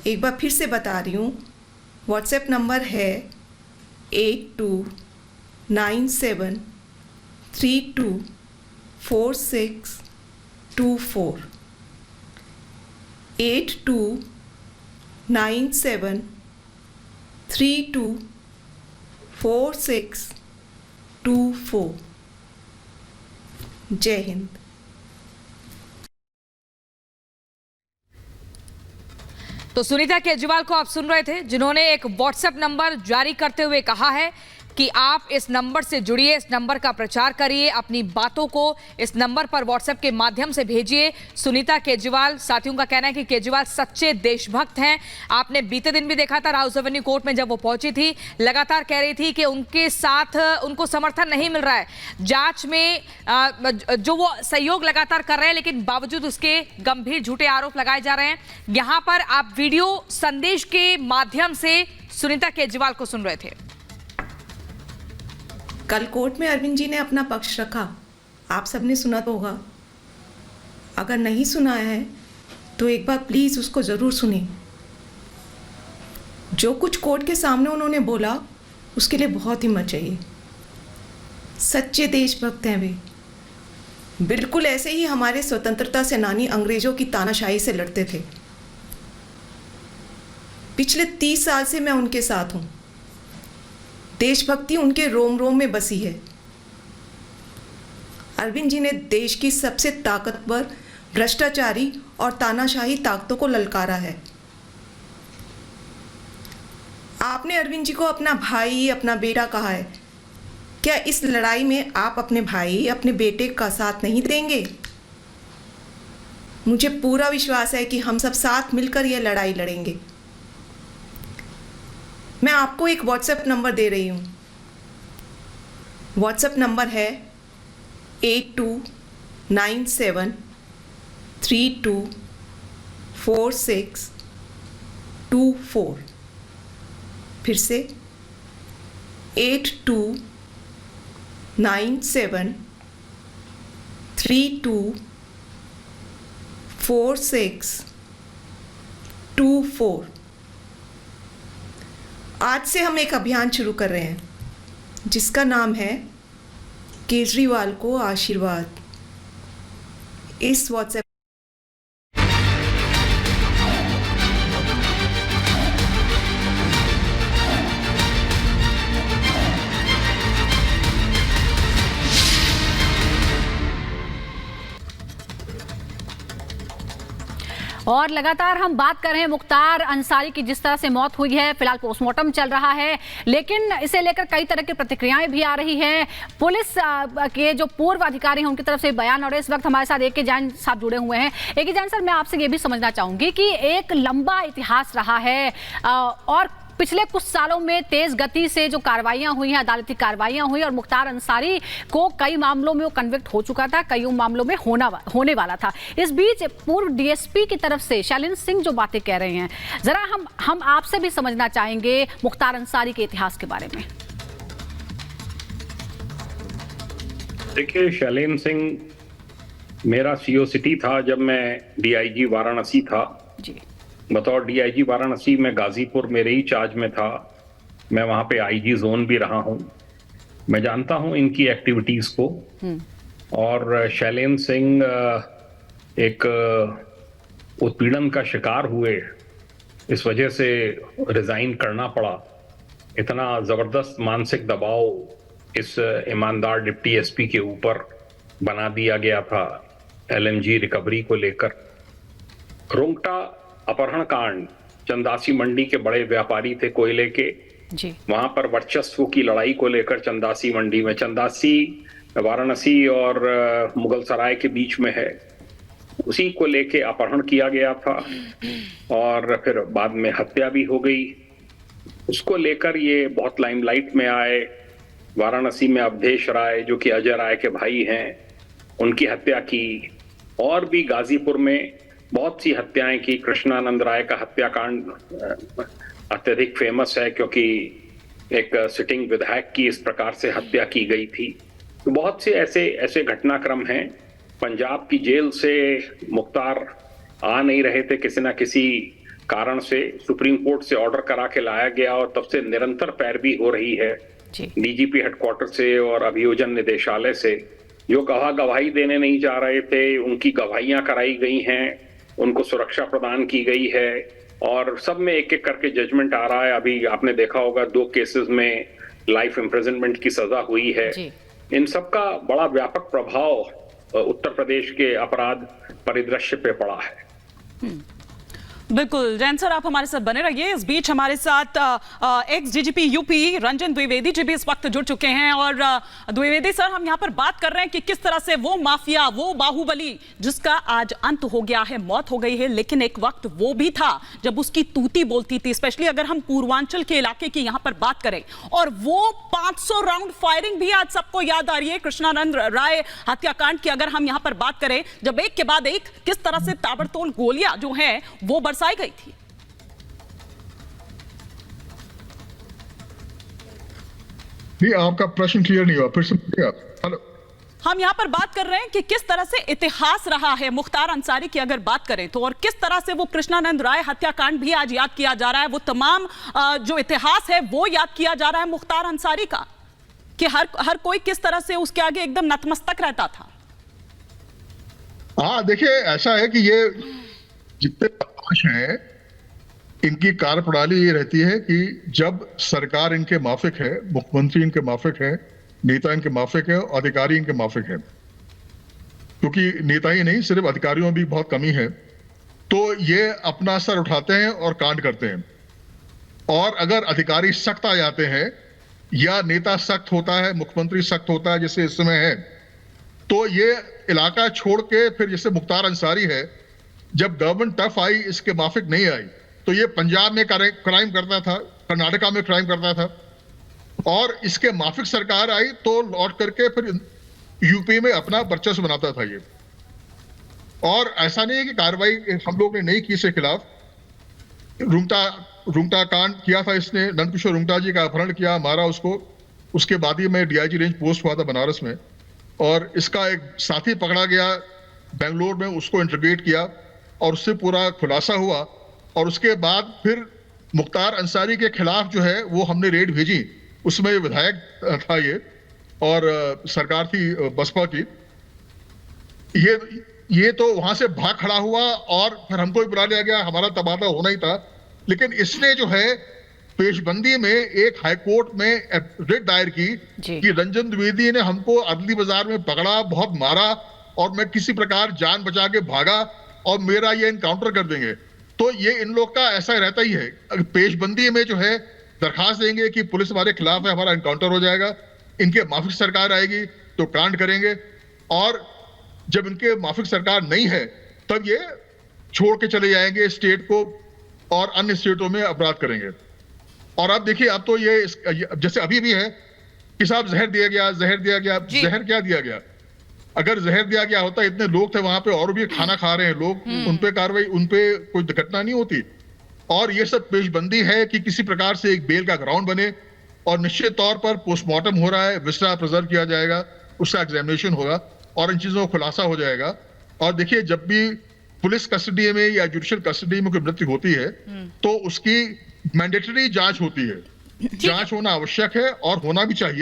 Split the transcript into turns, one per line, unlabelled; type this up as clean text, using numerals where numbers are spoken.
एक बार फिर से बता रही हूँ, व्हाट्सएप नंबर है 8297324624 8297324624। जय हिंद।
तो सुनीता केजरीवाल को आप सुन रहे थे, जिन्होंने एक व्हाट्सएप नंबर जारी करते हुए कहा है कि आप इस नंबर से जुड़िए, इस नंबर का प्रचार करिए, अपनी बातों को इस नंबर पर व्हाट्सएप के माध्यम से भेजिए। सुनीता केजरीवाल, साथियों का कहना है कि केजरीवाल सच्चे देशभक्त हैं। आपने बीते दिन भी देखा था राउस एवेन्यू कोर्ट में जब वो पहुंची थी, लगातार कह रही थी कि उनके साथ उनको समर्थन नहीं मिल रहा है जांच में, जो वो सहयोग लगातार कर रहे हैं, लेकिन बावजूद उसके गंभीर झूठे आरोप लगाए जा रहे हैं। यहां पर आप वीडियो संदेश के माध्यम से सुनीता केजरीवाल को सुन रहे थे।
कल कोर्ट में अरविंद जी ने अपना पक्ष रखा, आप सबने सुना तो होगा। अगर नहीं सुना है तो एक बार प्लीज़ उसको ज़रूर सुनिए। जो कुछ कोर्ट के सामने उन्होंने बोला, उसके लिए बहुत हिम्मत चाहिए। सच्चे देशभक्त हैं वे। बिल्कुल ऐसे ही हमारे स्वतंत्रता सेनानी अंग्रेज़ों की तानाशाही से लड़ते थे। पिछले 30 साल से मैं उनके साथ हूँ। देशभक्ति उनके रोम रोम में बसी है। अरविंद जी ने देश की सबसे ताकतवर, भ्रष्टाचारी और तानाशाही ताकतों को ललकारा है। आपने अरविंद जी को अपना भाई, अपना बेटा कहा है। क्या इस लड़ाई में आप अपने भाई, अपने बेटे का साथ नहीं देंगे? मुझे पूरा विश्वास है कि हम सब साथ मिलकर यह लड़ाई लड़ेंगे। मैं आपको एक व्हाट्सएप नंबर दे रही हूँ। व्हाट्सएप नंबर है 8297324624। फिर से 8297324624। आज से हम एक अभियान शुरू कर रहे हैं जिसका नाम है केजरीवाल को आशीर्वाद। इस व्हाट्सएप
और लगातार हम बात कर रहे हैं मुख्तार अंसारी की, जिस तरह से मौत हुई है। फिलहाल पोस्टमार्टम चल रहा है, लेकिन इसे लेकर कई तरह की प्रतिक्रियाएं भी आ रही हैं। पुलिस के जो पूर्व अधिकारी हैं उनकी तरफ से बयान, और इस वक्त हमारे साथ ए के जैन साहब जुड़े हुए हैं। ए के जैन सर, मैं आपसे ये भी समझना चाहूंगी कि एक लंबा इतिहास रहा है और पिछले कुछ सालों में तेज गति से जो कार्रवाइयां हुई हैं, अदालती कार्रवाइयां हुई, और मुख्तार अंसारी को कई मामलों में वो कन्विक्ट हो चुका था, कई मामलों में होने वाला था। इस बीच पूर्व डीएसपी की तरफ से शैलेंद्र सिंह जो बातें कह रहे हैं, जरा हम आपसे भी समझना चाहेंगे मुख्तार अंसारी के इतिहास के बारे में।
देखिए, शैलेंद्र सिंह मेरा सीओ सिटी था जब मैं डीआईजी वाराणसी था
जी।
बतौर डीआईजी वाराणसी में गाजीपुर मेरे ही चार्ज में था। मैं वहां पे आईजी जोन भी रहा हूं। मैं जानता हूं इनकी एक्टिविटीज को। और शैलेंद्र सिंह एक उत्पीड़न का शिकार हुए, इस वजह से रिजाइन करना पड़ा। इतना जबरदस्त मानसिक दबाव इस ईमानदार डिप्टी एसपी के ऊपर बना दिया गया था एलएमजी रिकवरी को लेकर। रुंगटा अपहरण कांड, चंदासी मंडी के बड़े व्यापारी थे कोयले के
जी।
वहां पर वर्चस्व की लड़ाई को लेकर चंदासी मंडी में, चंदासी वाराणसी और मुगल सराय के बीच में है, उसी को लेके अपहरण किया गया था और फिर बाद में हत्या भी हो गई। उसको लेकर ये बहुत लाइमलाइट में आए। वाराणसी में अवधेश राय जो कि अजय राय के भाई हैं, उनकी हत्या की। और भी गाजीपुर में बहुत सी हत्याएं की। कृष्णानंद राय का हत्याकांड अत्यधिक फेमस है क्योंकि एक सिटिंग विधायक की इस प्रकार से हत्या की गई थी। तो बहुत से ऐसे घटनाक्रम हैं। पंजाब की जेल से मुख्तार आ नहीं रहे थे किसी ना किसी कारण से सुप्रीम कोर्ट से ऑर्डर करा के लाया गया और तब से निरंतर पैरवी हो रही है डीजीपी हेडक्वार्टर से और अभियोजन निदेशालय से। जो गवाही देने नहीं जा रहे थे उनकी गवाहियां कराई गई हैं, उनको सुरक्षा प्रदान की गई है और सब में एक एक करके जजमेंट आ रहा है। अभी आपने देखा होगा 2 केसेस में लाइफ इम्प्रिजनमेंट की सजा हुई है। इन सब का बड़ा व्यापक प्रभाव उत्तर प्रदेश के अपराध परिदृश्य पे पड़ा है।
बिल्कुल जैन सर, आप हमारे साथ बने रहिए। इस बीच हमारे साथ ex DGP UP Ranjan Dwivedi ji भी इस वक्त जुड़ चुके हैं। और द्विवेदी सर, हम यहाँ पर बात कर रहे हैं कि किस तरह से वो माफिया, वो बाहुबली जिसका आज अंत हो गया है, मौत हो गई है, लेकिन एक वक्त वो भी था जब उसकी तूती बोलती थी। स्पेशली अगर हम पूर्वांचल के इलाके की यहाँ पर बात करें, और वो 500 राउंड फायरिंग भी आज सबको याद आ रही है। कृष्णानंद राय हत्याकांड की अगर हम यहाँ पर बात करें, जब एक के बाद एक किस तरह से ताबड़तोड़ गोलियां जो है वो बरसाई गई थी।
नहीं, आपका प्रश्न क्लियर नहीं हुआ, फिर से हेलो।
हम यहां पर बात कर रहे हैं कि किस तरह से इतिहास रहा है मुख्तार अंसारी की अगर बात करें तो, और किस तरह से वो कृष्णानंद राय हत्याकांड भी आज याद किया जा रहा है। वो तमाम जो इतिहास है वो याद किया जा रहा है मुख्तार अंसारी का, कि हर कोई किस तरह से उसके आगे एकदम नतमस्तक रहता था।
हाँ, देखिए ऐसा है कि ये जितने बदमाश हैं इनकी कार्यप्रणाली ये रहती है कि जब सरकार इनके माफिक है, मुख्यमंत्री इनके माफिक है, नेता इनके माफिक है, अधिकारी इनके माफिक है, क्योंकि नेता ही नहीं सिर्फ अधिकारियों में भी बहुत कमी है, तो ये अपना सर उठाते हैं और कांड करते हैं। और अगर अधिकारी सख्त आ जाते हैं या नेता सख्त होता है, मुख्यमंत्री सख्त होता है जैसे इस समय है, तो ये इलाका छोड़ के फिर जैसे मुख्तार अंसारी है, जब गवर्नमेंट टफ आई, इसके माफिक नहीं आई, तो ये पंजाब में क्राइम करता था, कर्नाटका में क्राइम करता था, और इसके माफिक सरकार आई तो लौट करके फिर यूपी में अपना वर्चस्व बनाता था ये। और ऐसा नहीं है कि कार्रवाई हम लोग ने नहीं की इसके खिलाफ। रुंगटा कांड किया था इसने, नंदकिशोर रुंगटा जी का अपहरण किया, मारा उसको। उसके बाद ही मैं डीआईजी रेंज पोस्ट हुआ था बनारस में, और इसका एक साथी पकड़ा गया बेंगलोर में, उसको इंटरोगेट किया और उससे पूरा खुलासा हुआ। और उसके बाद फिर मुख्तार अंसारी के खिलाफ जो है वो हमने रेड भेजी, उसमें विधायक था ये और सरकार थी बसपा की। ये तो वहां से भाग खड़ा हुआ और फिर हमको भी बुला लिया गया, हमारा तबादला होना ही था। लेकिन इसने जो है पेशबंदी में एक हाईकोर्ट में रिट दायर की कि रंजन द्विवेदी ने हमको अदली बाजार में पकड़ा, बहुत मारा, और मैं किसी प्रकार जान बचा के भागा और मेरा ये इनकाउंटर कर देंगे। तो ये इन लोग का ऐसा रहता ही है, पेशबंदी में जो है दरखास्त देंगे कि पुलिस हमारे खिलाफ है, हमारा एनकाउंटर हो जाएगा, इनके माफिक सरकार आएगी तो कांड करेंगे, और जब इनके माफिक सरकार नहीं है तब ये छोड़ के चले जाएंगे स्टेट को और अन्य स्टेटों में अपराध करेंगे। और अब देखिए, अब तो ये जैसे अभी भी है कि साहब जहर दिया गया, जहर क्या दिया गया? अगर जहर दिया गया होता, इतने लोग थे वहां पे और भी खाना खा रहे हैं लोग, उन पे कार्रवाई, उन पे कोई घटना नहीं होती। और ये सब पेशबंदी है कि किसी प्रकार से एक बेल का ग्राउंड बने, और निश्चित तौर पर पोस्टमार्टम हो रहा है, विसरा प्रिजर्व किया जाएगा, उसका एग्जामिनेशन होगा और इन चीजों का खुलासा हो जाएगा। और देखिए, जब भी पुलिस कस्टडी में या जुडिशियल कस्टडी में कोई मृत्यु होती है तो उसकी मैंडेटरी जांच होती है, जांच होना आवश्यक है और होना भी चाहिए।